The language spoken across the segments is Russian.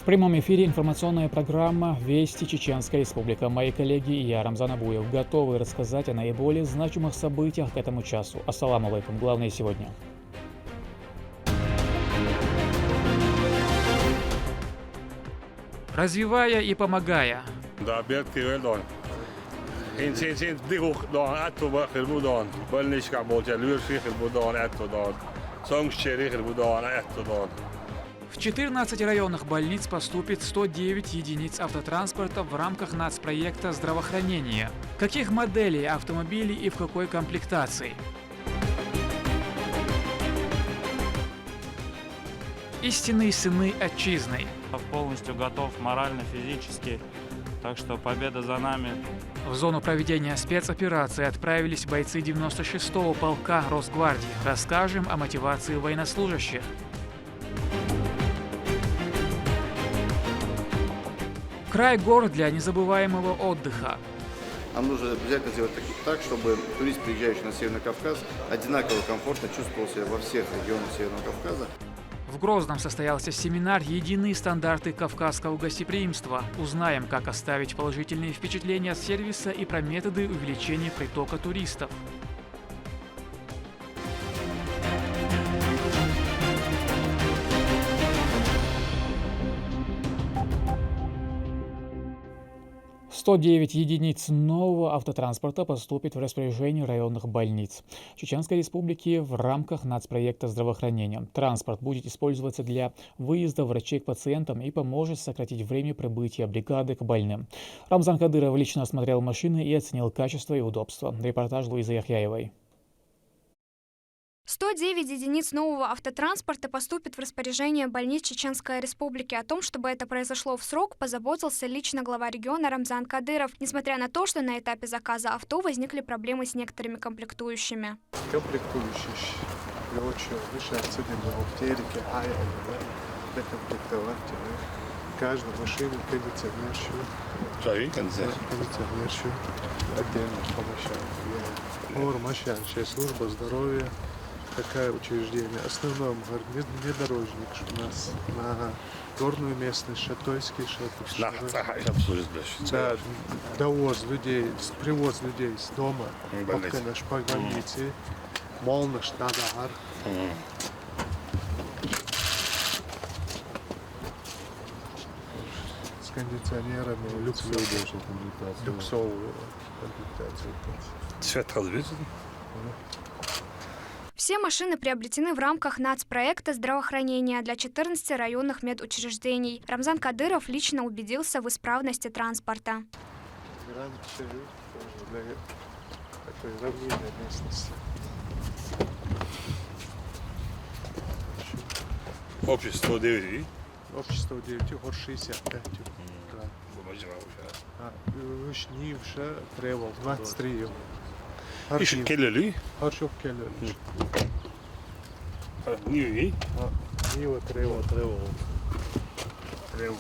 В прямом эфире информационная программа «Вести Чеченская Республика». Мои коллеги и я, Рамзан Абуев, готовы рассказать о наиболее значимых событиях к этому часу. Ассаламу алейкум. Главное сегодня. Развивая и помогая. Da Björkivöldon. Sin dihukdon attuba khilbudon. Balnishka bolja lurshi khilbudon attudon. Songsheri khilbudon attudon. В 14 районных больниц поступит 109 единиц автотранспорта в рамках нацпроекта здравоохранения. Каких моделей автомобилей и в какой комплектации? Истинные сыны отчизны. Полностью готов морально, физически, так что победа за нами. В зону проведения спецоперации отправились бойцы 96-го полка Росгвардии. Расскажем о мотивации военнослужащих. Край гор для незабываемого отдыха. Нам нужно обязательно сделать так, чтобы турист, приезжающий на Северный Кавказ, одинаково комфортно чувствовал себя во всех регионах Северного Кавказа. В Грозном состоялся семинар «Единые стандарты кавказского гостеприимства». Узнаем, как оставить положительные впечатления от сервиса и про методы увеличения притока туристов. — 109 единиц нового автотранспорта поступит в распоряжение районных больниц Чеченской Республики в рамках нацпроекта здравоохранения. Транспорт будет использоваться для выезда врачей к пациентам и поможет сократить время прибытия бригады к больным. Рамзан Кадыров лично осмотрел машины и оценил качество и удобство. Репортаж Луизы Яхяевой. 109 единиц нового автотранспорта поступит в распоряжение больниц Чеченской Республики. О том, чтобы это произошло в срок, позаботился лично глава региона Рамзан Кадыров, несмотря на то, что на этапе заказа авто возникли проблемы с некоторыми комплектующими. Каждая машина кондиционер, отдельно помощь. Служба здоровья, такое учреждение. Основном внедорожник у нас на горную местность, Шатойский, да, довоз людей, привоз людей с дома, на шпагбольницы, Молна, Штадар. С кондиционерами, люксовую комплектацию. Все машины приобретены в рамках нацпроекта здравоохранения для 14 районных медучреждений. Рамзан Кадыров лично убедился в исправности транспорта. Для такой равнинной местности. Общество 9. Общество 9, хор 65. Вишнивша тревел 23. İş keleli. Harşok keleli. Niye? Нива тревел. Тревел.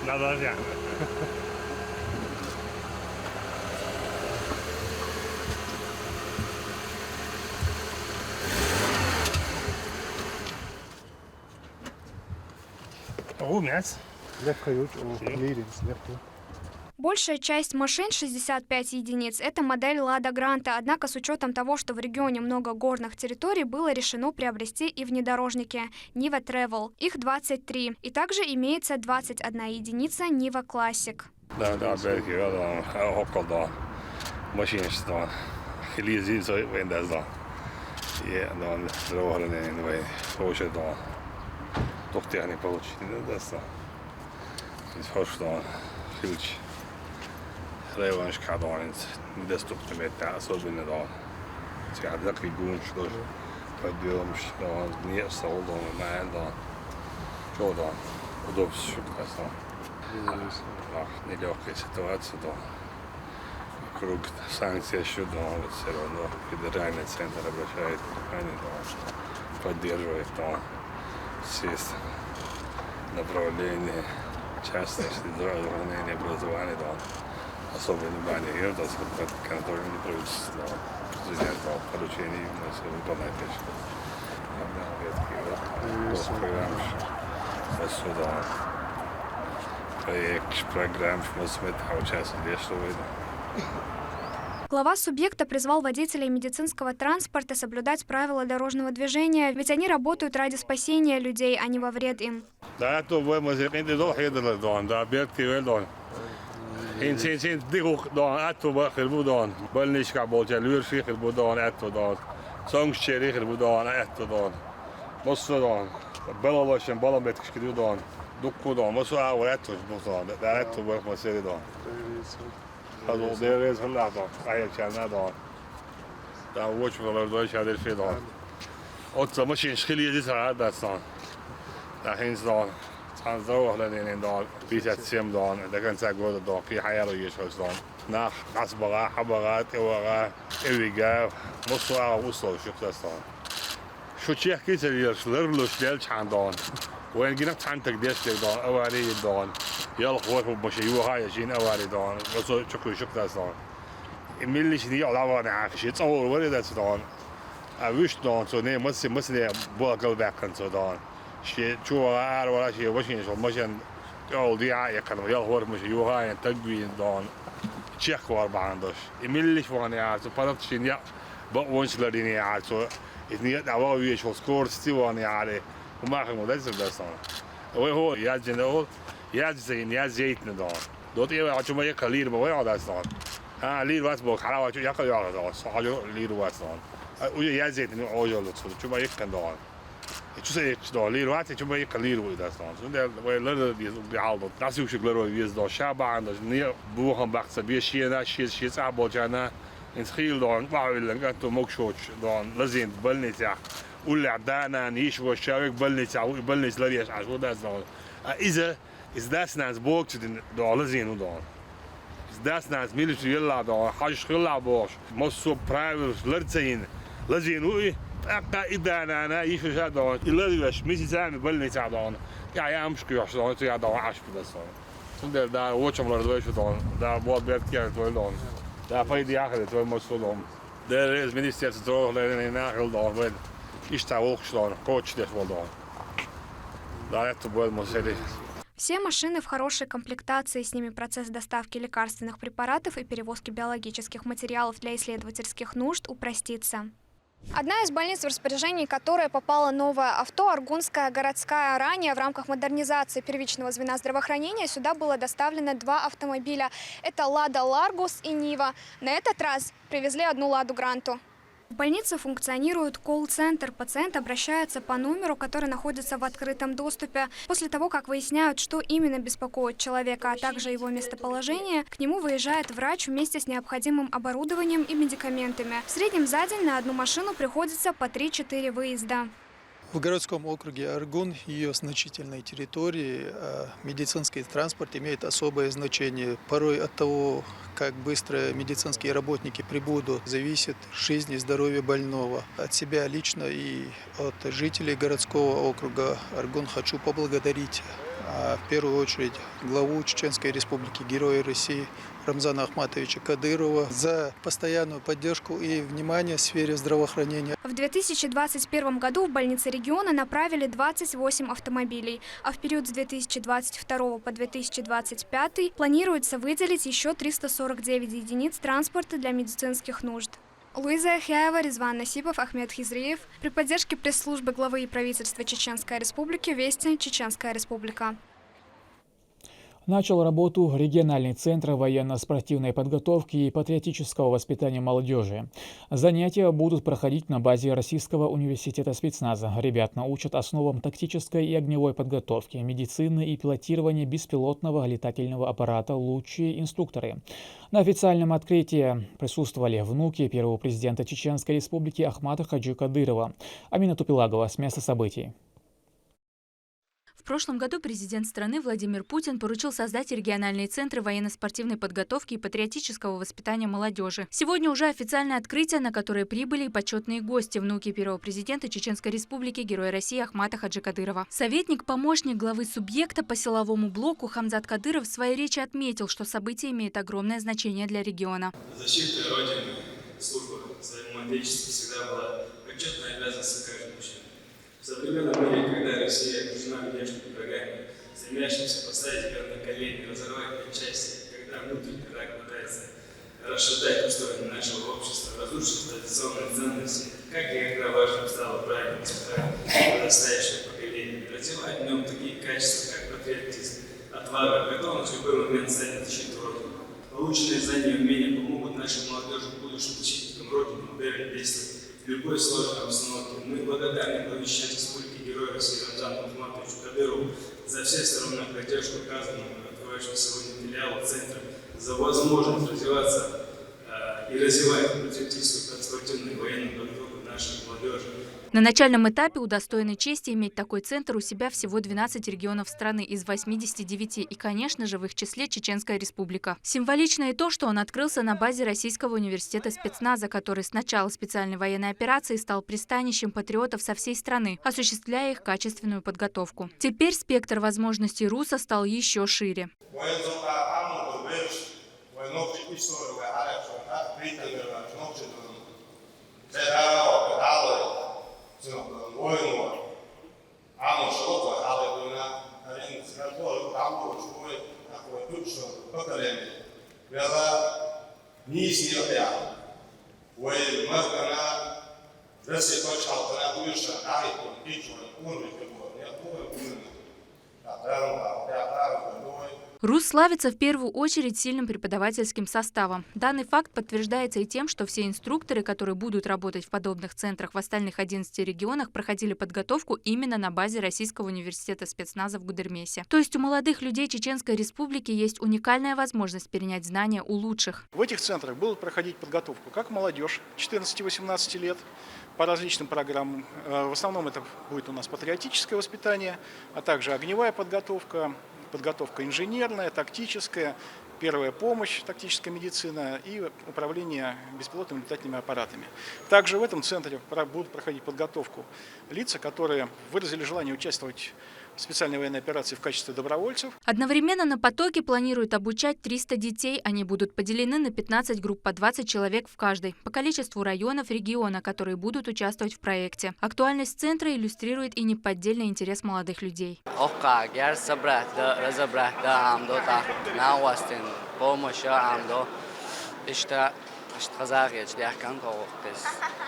Надо же. Большая часть машин, 65 единиц, это модель Лада Гранта. Однако с учетом того, что в регионе много горных территорий, было решено приобрести и внедорожники Niva Travel. Их 23. И также имеется 21 единица Niva Classic. Да, belki ja, hopkalda maskinistan. Хилизи så vendas då. Ja, då drar den in och fortsätter då. Dock они получили dessa. Först då ключ. Реванш кадонец. Недоступно это особенно да. Скажем, кигун что пойдем что не солдон на да. Что да. Удобство что-то. Нелегкая ситуация, да. вокруг санкций еще, да, все равно федеральный центр обращает внимание, да, поддерживает, да, все направления частности здравоохранения, образования, да, особое внимание и это контрольное правительство, президент, да, поручение именно все выполнять точно. Программ, сюда, проект, программ, мы участвуем, что вы. Глава субъекта призвал водителей медицинского транспорта соблюдать правила дорожного движения, ведь они работают ради спасения людей, а не во вред им. Да, это вы можете не доходить до да, объекты ведут. Инцидент дырух да, это вы хлебудон, больничка болча, люрши хлебудон, это да, сонгчери хлебудон, это да, мостодон, балалошен, баламетки хлебудон, дукудон, мосуа, это мостодон, да, это вы можете да. Also der is gelaten. Hij heeft net al. Daar wordt wel een Duits uit veel dan. Ook de machine schilje is er dat staan. Daar heen staan. Gaan zo alleen in daar. Wie zet hem dan? Daar kan ze gewoon dan. Die hij er is staan. Nach asbara, habara, teora, ewiga. Moest wel Oslo schip staan. Zo check is er hier slurlus del chan dan. وين جينا تحنتك ديش دان أواري دان يلا خوات بمشي وهاي جين أواري دان وصو شكو شكتا دان إميلي شدي على وانا عاكشي تصور وري دات دان أوش دان سو نه مسني بوكل باكن سو دان شيء شو عار ولا شيء وشين شو مشان أول دي عاية كانوا يلا خوات بمشي وهاي تقوي دان تشيك واربعندش إميلي شو وانا عار سو بدت شين يا بقونش لديني عار سو إثنين دعوة شو سكور ستيواني عاري وما خلوا لازم داستان. هو يازن أول يازين يازيتنا دان. دوت إيه عشان ما يقليل ما ويا داستان. ليل واس بوك حلاوة يقل يا دان. صحيح ليل واس دان. ويازيتنا أوجل تصل. شو ما يقل دان. شو سيك دان ليل واس شو ما يقليل ويا داستان. شو ده ويلر بيعالض. ناس يوشك لرو يز دان شابع عندش نيا بوهم بحث بيشينا شيء صعب جانا. إنسخيل دان بعول لقيتو مكشوش دان لازم بلني تاع. واللي عدانا نيش والشارك بلنس لريش عشو داس دان إذا داس ناس بوقت دان لزين ودان داس ناس ميلش يلا دان حاجش خلا باش مصو برايفر لرتين لزين وي أقا إذا أنا يش دان إلا ليش ميسي سامي بلنس دان يا مش كيوش دان يا دان عش بداس دان سندر دا واتشم لردويش دان دا بود بيت كير دان دا فايدي آخر توي مصو دان دا is minister te droog in nagel dan Ista Волкштон, коуч здесь Волдон. Да, это будет музей. Все машины в хорошей комплектации, с ними процесс доставки лекарственных препаратов и перевозки биологических материалов для исследовательских нужд упростится. Одна из больниц, в распоряжении которой попало новое авто, Аргунская городская. Ранее в рамках модернизации первичного звена здравоохранения сюда было доставлено 2 автомобиля. Это «Лада Ларгус» и «Нива». На этот раз привезли одну «Ладу Гранту». В больнице функционирует колл-центр. Пациент обращается по номеру, который находится в открытом доступе. После того, как выясняют, что именно беспокоит человека, а также его местоположение, к нему выезжает врач вместе с необходимым оборудованием и медикаментами. В среднем за день на одну машину приходится по 3-4 выезда. В городском округе Аргун и ее значительной территории медицинский транспорт имеет особое значение. Порой от того, как быстро медицинские работники прибудут, зависит жизнь и здоровье больного. От себя лично и от жителей городского округа Аргун хочу поблагодарить в первую очередь главу Чеченской Республики, Героя России Рамзана Ахматовича Кадырова за постоянную поддержку и внимание в сфере здравоохранения. В 2021 году в больницы региона направили 28 автомобилей, а в период с 2022 по 2025 планируется выделить еще 349 единиц транспорта для медицинских нужд. Луиза Ахяева, Резван Насипов, Ахмед Хизриев. При поддержке пресс-службы главы и правительства Чеченской Республики «Вести. Чеченская Республика». Начал работу региональный центр военно-спортивной подготовки и патриотического воспитания молодежи. Занятия будут проходить на базе Российского университета спецназа. Ребят научат основам тактической и огневой подготовки, медицины и пилотирования беспилотного летательного аппарата лучшие инструкторы. На официальном открытии присутствовали внуки первого президента Чеченской Республики Ахмата Хаджи Кадырова. Амина Тупилагова с места событий. В В прошлом году президент страны Владимир Путин поручил создать региональные центры военно-спортивной подготовки и патриотического воспитания молодежи. Сегодня уже официальное открытие, на которое прибыли и почетные гости, внуки первого президента Чеченской Республики, героя России Ахмата Хаджи Кадырова. Советник-помощник главы субъекта по силовому блоку Хамзат Кадыров в своей речи отметил, что событие имеет огромное значение для региона. Защита Родины, служба своему отечеству всегда была почетной обязанностью каждого мужчины. В современном мире, когда Россия окружена внешними врагами, стремящимися поставить мир на колени, разорвать на части, когда внутренний враг пытается расшатать устройство нашего общества, разрушить традиционные ценности, как и когда важным стало правильно воспитать подрастающее поколение, развивать в нем такие качества, как патриотизм, отвага, готовность в любой момент стать на защиту Родины. Полученные знания и умения помогут нашей молодежи в будущем защитникам Родины, ударить действовать в любой сложной обстановке. Мы благодарны главе Чеченской Республики, герою России Рамзану Ахматовичу Кадырову за всестороннюю поддержку, оказанную открывающему сегодня филиалу центра, за возможность развиваться и развивать патриотическую, спортивную и военную подготовку нашей молодежи. На начальном этапе удостоены чести иметь такой центр у себя всего 12 регионов страны из 89, и, конечно же, в их числе Чеченская Республика. Символично и то, что он открылся на базе Российского университета спецназа, который с начала специальной военной операции стал пристанищем патриотов со всей страны, осуществляя их качественную подготовку. Теперь спектр возможностей РУСа стал еще шире. РУС славится в первую очередь сильным преподавательским составом. Данный факт подтверждается и тем, что все инструкторы, которые будут работать в подобных центрах в остальных 11 регионах, проходили подготовку именно на базе Российского университета спецназа в Гудермесе. То есть у молодых людей Чеченской Республики есть уникальная возможность перенять знания у лучших. В этих центрах будут проходить подготовку как молодежь 14-18 лет по различным программам. В основном это будет у нас патриотическое воспитание, а также огневая подготовка, подготовка инженерная, тактическая, первая помощь, тактическая медицина и управление беспилотными летательными аппаратами. Также в этом центре будут проходить подготовку лица, которые выразили желание участвовать в специальной военной операции в качестве добровольцев. Одновременно на потоке планируют обучать 300 детей. Они будут поделены на 15 групп по 20 человек в каждой, по количеству районов региона, которые будут участвовать в проекте. Актуальность центра иллюстрирует и неподдельный интерес молодых людей.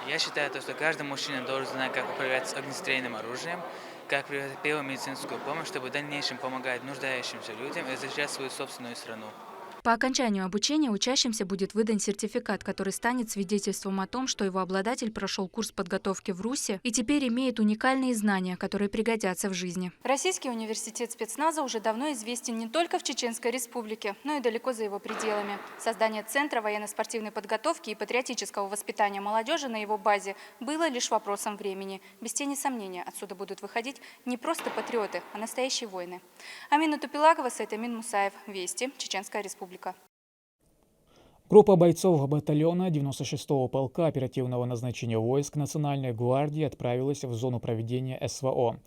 Я считаю, что каждый мужчина должен знать, как управлять огнестрельным оружием, как приводить первую медицинскую помощь, чтобы в дальнейшем помогать нуждающимся людям и защищать свою собственную страну. По окончанию обучения учащимся будет выдан сертификат, который станет свидетельством о том, что его обладатель прошел курс подготовки в РУСе и теперь имеет уникальные знания, которые пригодятся в жизни. Российский университет спецназа уже давно известен не только в Чеченской Республике, но и далеко за его пределами. Создание Центра военно-спортивной подготовки и патриотического воспитания молодежи на его базе было лишь вопросом времени. Без тени сомнения, отсюда будут выходить не просто патриоты, а настоящие воины. Амина Тупилагова, Сайтамин Мусаев. Вести. Чеченская Республика. Группа бойцов батальона 96-го полка оперативного назначения войск Национальной гвардии отправилась в зону проведения СВО.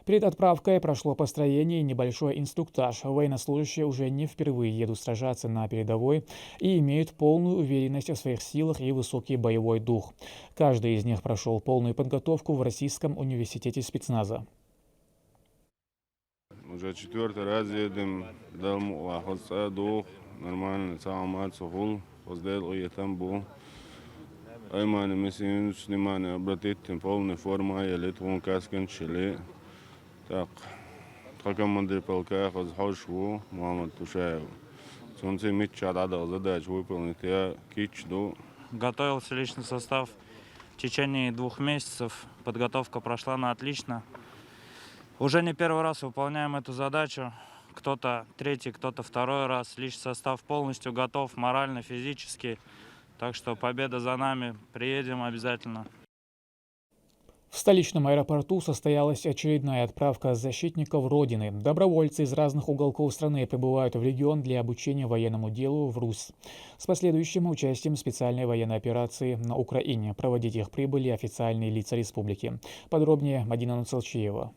Перед отправкой прошло построение и небольшой инструктаж. Военнослужащие уже не впервые едут сражаться на передовой и имеют полную уверенность в своих силах и высокий боевой дух. Каждый из них прошел полную подготовку в Российском университете спецназа. Уже 4-й раз едем, нормально, сам сухул, поздел и там был. Айманы мы внимание обратить, полная форма, я летвон каскен чили. Так, командир полка хозхошву, Мухаммад Тушаев. Солнце митча дал задач выполнить, я кичду. Готовился личный состав в течение 2 месяцев. Подготовка прошла на отлично. Уже не первый раз выполняем эту задачу. Кто-то третий, кто-то второй раз. Личный состав полностью готов морально, физически. Так что победа за нами. Приедем обязательно. В столичном аэропорту состоялась очередная отправка защитников Родины. Добровольцы из разных уголков страны прибывают в регион для обучения военному делу в Русь с последующим участием в специальной военной операции на Украине. Проводить их прибыли официальные лица республики. Подробнее Мадина Нуцелчиева.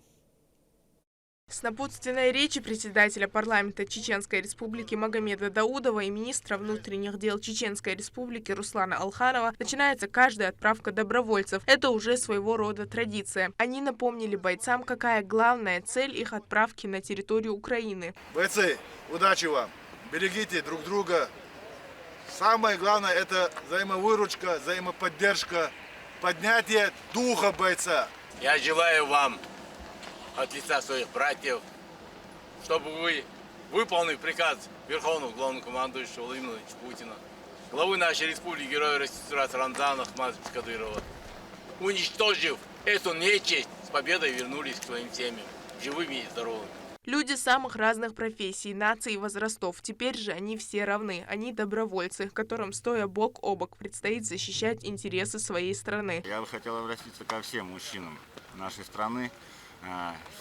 С напутственной речи председателя парламента Чеченской Республики Магомеда Даудова и министра внутренних дел Чеченской Республики Руслана Алханова начинается каждая отправка добровольцев. Это уже своего рода традиция. Они напомнили бойцам, какая главная цель их отправки на территорию Украины. Бойцы, удачи вам! Берегите друг друга. Самое главное – это взаимовыручка, взаимоподдержка, поднятие духа бойца. Я желаю вам от лица своих братьев, чтобы вы, выполнив приказ Верховного Главнокомандующего Владимира Владимировича Путина, главы нашей республики, героя России Рамзана Ахматовича Кадырова, уничтожив эту нечисть, с победой вернулись к своим семьям, живыми и здоровыми. Люди самых разных профессий, наций и возрастов. Теперь же они все равны. Они добровольцы, которым, стоя бок о бок, предстоит защищать интересы своей страны. Я бы хотел обратиться ко всем мужчинам нашей страны.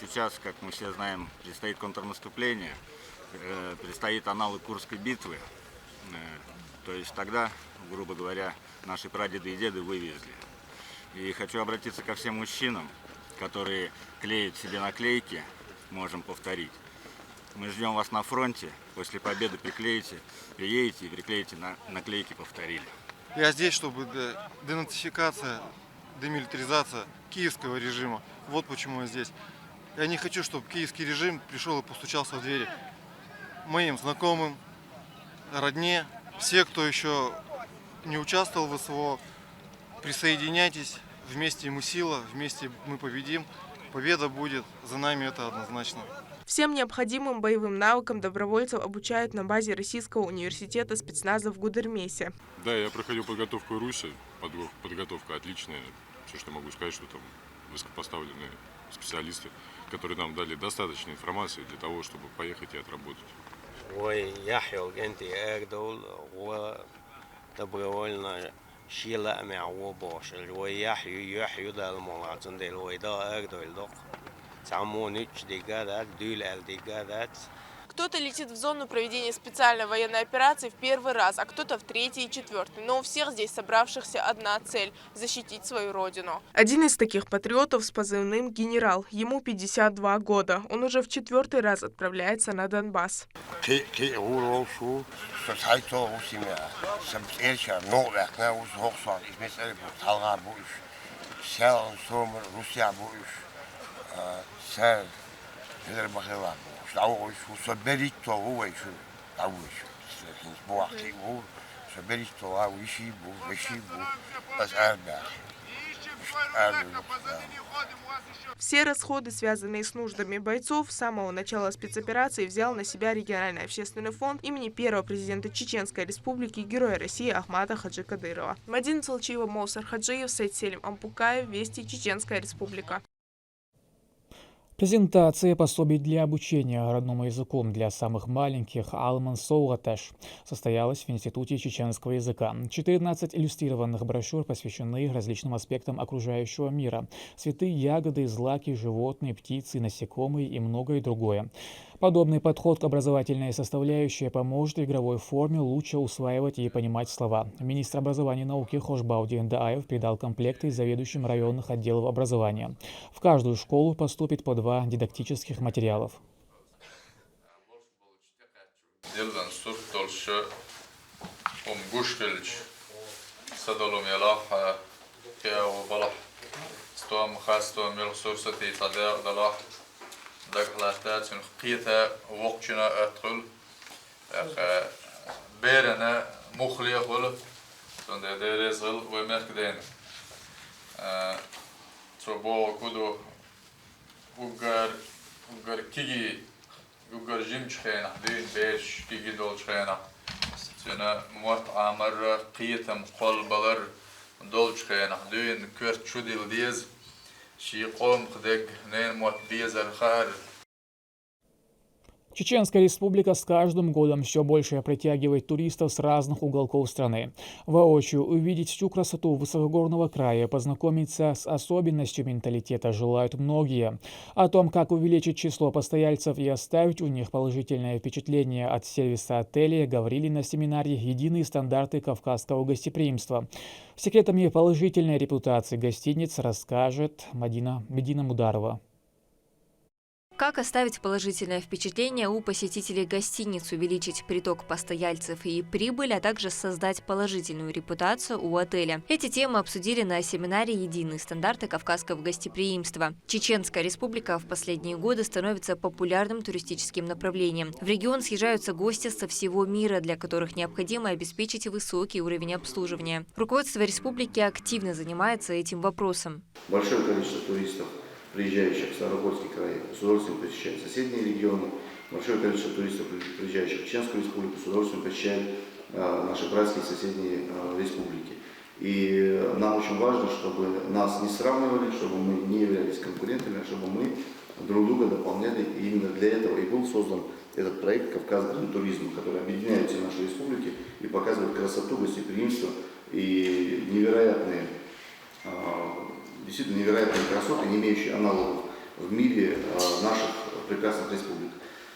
Сейчас, как мы все знаем, предстоит контрнаступление, предстоит аналог Курской битвы. То есть тогда, грубо говоря, наши прадеды и деды вывезли. И хочу обратиться ко всем мужчинам, которые клеят себе наклейки, можем повторить. Мы ждем вас на фронте, после победы приедете и приклеите наклейки «Повторили». Я здесь, чтобы денацификация, демилитаризация киевского режима. Вот почему я здесь. Я не хочу, чтобы киевский режим пришел и постучался в двери моим знакомым, родне. Все, кто еще не участвовал в СВО, присоединяйтесь. Вместе мы сила, вместе мы победим. Победа будет за нами, это однозначно. Всем необходимым боевым навыкам добровольцев обучают на базе Российского университета спецназа в Гудермесе. Да, я проходил подготовку в Руси. Подготовка отличная. Все, что могу сказать, что там высокопоставленные специалисты, которые нам дали достаточно информации для того, чтобы поехать и отработать. Добровольно شيلا معو باش الوياح يدا المواطن دل ويدا أقدر لق تعمونيش ديجادات دول الديجادات. Кто-то летит в зону проведения специальной военной операции в первый раз, а кто-то в третий и четвертый. Но у всех здесь собравшихся одна цель – защитить свою родину. Один из таких патриотов с позывным «Генерал». Ему 52 года. Он уже в 4-й раз отправляется на Донбасс. Все расходы, связанные с нуждами бойцов, с самого начала спецоперации взял на себя региональный общественный фонд имени первого президента Чеченской Республики, героя России Ахмата Хаджи Кадырова. Мадина Нуцелчиева, Моусар Хаджиев, Сайд Селим Ампукаев, Вести, Чеченская Республика. Презентация пособий для обучения родному языку для самых маленьких «Алман Соугатеш» состоялась в Институте чеченского языка. 14 иллюстрированных брошюр посвящены различным аспектам окружающего мира. Цветы, ягоды, злаки, животные, птицы, насекомые и многое другое. Подобный подход к образовательной составляющей поможет в игровой форме лучше усваивать и понимать слова. Министр образования и науки Хошбауди Даев передал комплекты заведующим районных отделов образования. В каждую школу поступит по 2 дидактических материалов. دخلت قيتها وقتنا أدخل بيرنا مخلي خل تند درزل ومركدين تربو كودو وجر كيجي وجر جيم شخينا دين بيش كيجي دول شخينا تنا موت عمر قيتهم قل بلر دول شخينا دين كرت شو ديل ديز Чеченская республика с каждым годом все больше притягивает туристов с разных уголков страны. Воочию увидеть всю красоту высокогорного края, познакомиться с особенностью менталитета желают многие. О том, как увеличить число постояльцев и оставить у них положительное впечатление от сервиса отеля, говорили на семинаре «Единые стандарты кавказского гостеприимства». Секретами положительной репутации гостиниц расскажет Медина Мударова. Как оставить положительное впечатление у посетителей гостиниц, увеличить приток постояльцев и прибыль, а также создать положительную репутацию у отеля. Эти темы обсудили на семинаре «Единые стандарты кавказского гостеприимства». Чеченская республика в последние годы становится популярным туристическим направлением. В регион съезжаются гости со всего мира, для которых необходимо обеспечить высокий уровень обслуживания. Руководство республики активно занимается этим вопросом. Большое количество туристов, приезжающих в Ставропольский край, с удовольствием посещают соседние регионы. Большое количество туристов, приезжающих в Чеченскую республику, с удовольствием посещают наши братские соседние республики. И нам очень важно, чтобы нас не сравнивали, чтобы мы не являлись конкурентами, а чтобы мы друг друга дополняли. И именно для этого и был создан этот проект «Кавказ Гранд Туризм», который объединяет все наши республики и показывает красоту, гостеприимство и действительно невероятные красоты, не имеющие аналогов в мире наших прекрасных республик.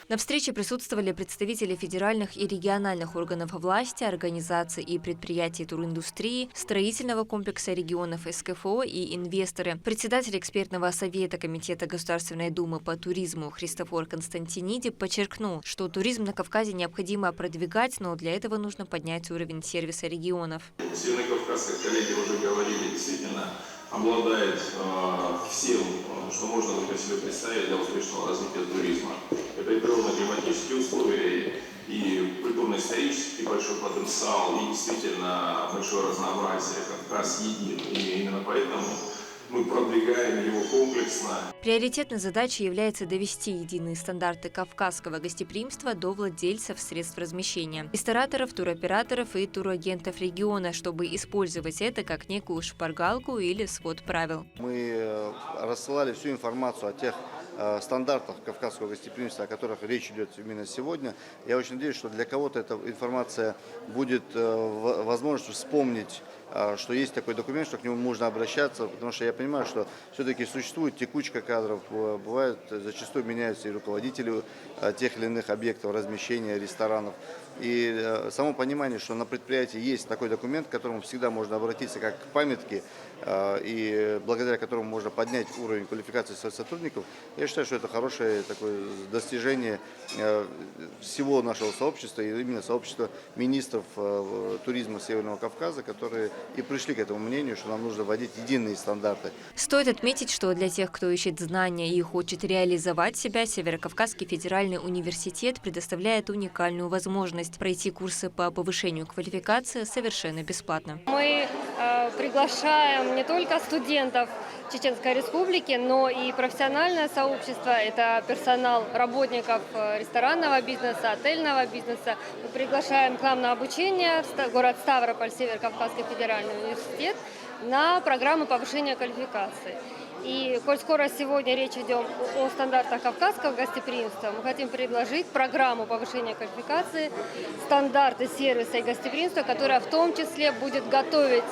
На встрече присутствовали представители федеральных и региональных органов власти, организаций и предприятий туриндустрии, строительного комплекса регионов СКФО и инвесторы. Председатель экспертного совета Комитета Государственной Думы по туризму Христофор Константиниди подчеркнул, что туризм на Кавказе необходимо продвигать, но для этого нужно поднять уровень сервиса регионов. Северокавказские коллеги уже говорили, действительно обладает всем, что можно себе представить для успешного развития туризма. Это и природно-климатические условия, и культурно-исторический большой потенциал, и действительно большое разнообразие. Кавказ един, и именно поэтому мы продвигаем его комплексно. Приоритетной задачей является довести единые стандарты кавказского гостеприимства до владельцев средств размещения, рестораторов, туроператоров и турагентов региона, чтобы использовать это как некую шпаргалку или свод правил. Мы рассылали всю информацию о тех стандартах кавказского гостеприимства, о которых речь идет именно сегодня. Я очень надеюсь, что для кого-то эта информация будет возможностью вспомнить, что есть такой документ, что к нему можно обращаться, потому что я понимаю, что все-таки существует текучка кадров, бывает, зачастую меняются и руководители тех или иных объектов размещения, ресторанов. И само понимание, что на предприятии есть такой документ, к которому всегда можно обратиться как к памятке, и благодаря которому можно поднять уровень квалификации своих сотрудников, я считаю, что это хорошее такое достижение всего нашего сообщества, и именно сообщества министров туризма Северного Кавказа, которые и пришли к этому мнению, что нам нужно вводить единые стандарты. Стоит отметить, что для тех, кто ищет знания и хочет реализовать себя, Северокавказский федеральный университет предоставляет уникальную возможность пройти курсы по повышению квалификации совершенно бесплатно. Мы приглашаем не только студентов Чеченской Республики, но и профессиональное сообщество. Это персонал работников ресторанного бизнеса, отельного бизнеса. Мы приглашаем к нам на обучение в город Ставрополь, Северокавказский федеральный университет, на программу повышения квалификации. И коль скоро сегодня речь идет о стандартах кавказского гостеприимства, мы хотим предложить программу повышения квалификации, стандарты сервиса и гостеприимства, которая в том числе будет готовить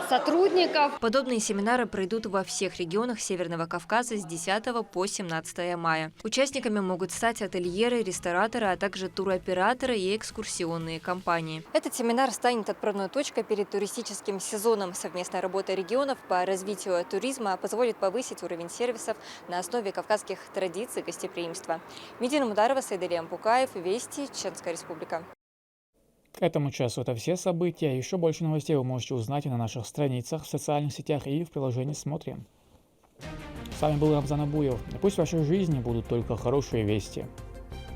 сотрудников. Подобные семинары пройдут во всех регионах Северного Кавказа с 10 по 17 мая. Участниками могут стать ательеры, рестораторы, а также туроператоры и экскурсионные компании. Этот семинар станет отправной точкой перед туристическим сезоном. Совместная работа регионов по развитию туризма позволит повысить уровень сервисов на основе кавказских традиций гостеприимства. Медина Мударова, Сайдали Ампукаев, Вести, Чеченская Республика. К этому часу это все события. Еще больше новостей вы можете узнать и на наших страницах, в социальных сетях и в приложении «Смотрим». С вами был Рамзан Абуев. И пусть в вашей жизни будут только хорошие вести.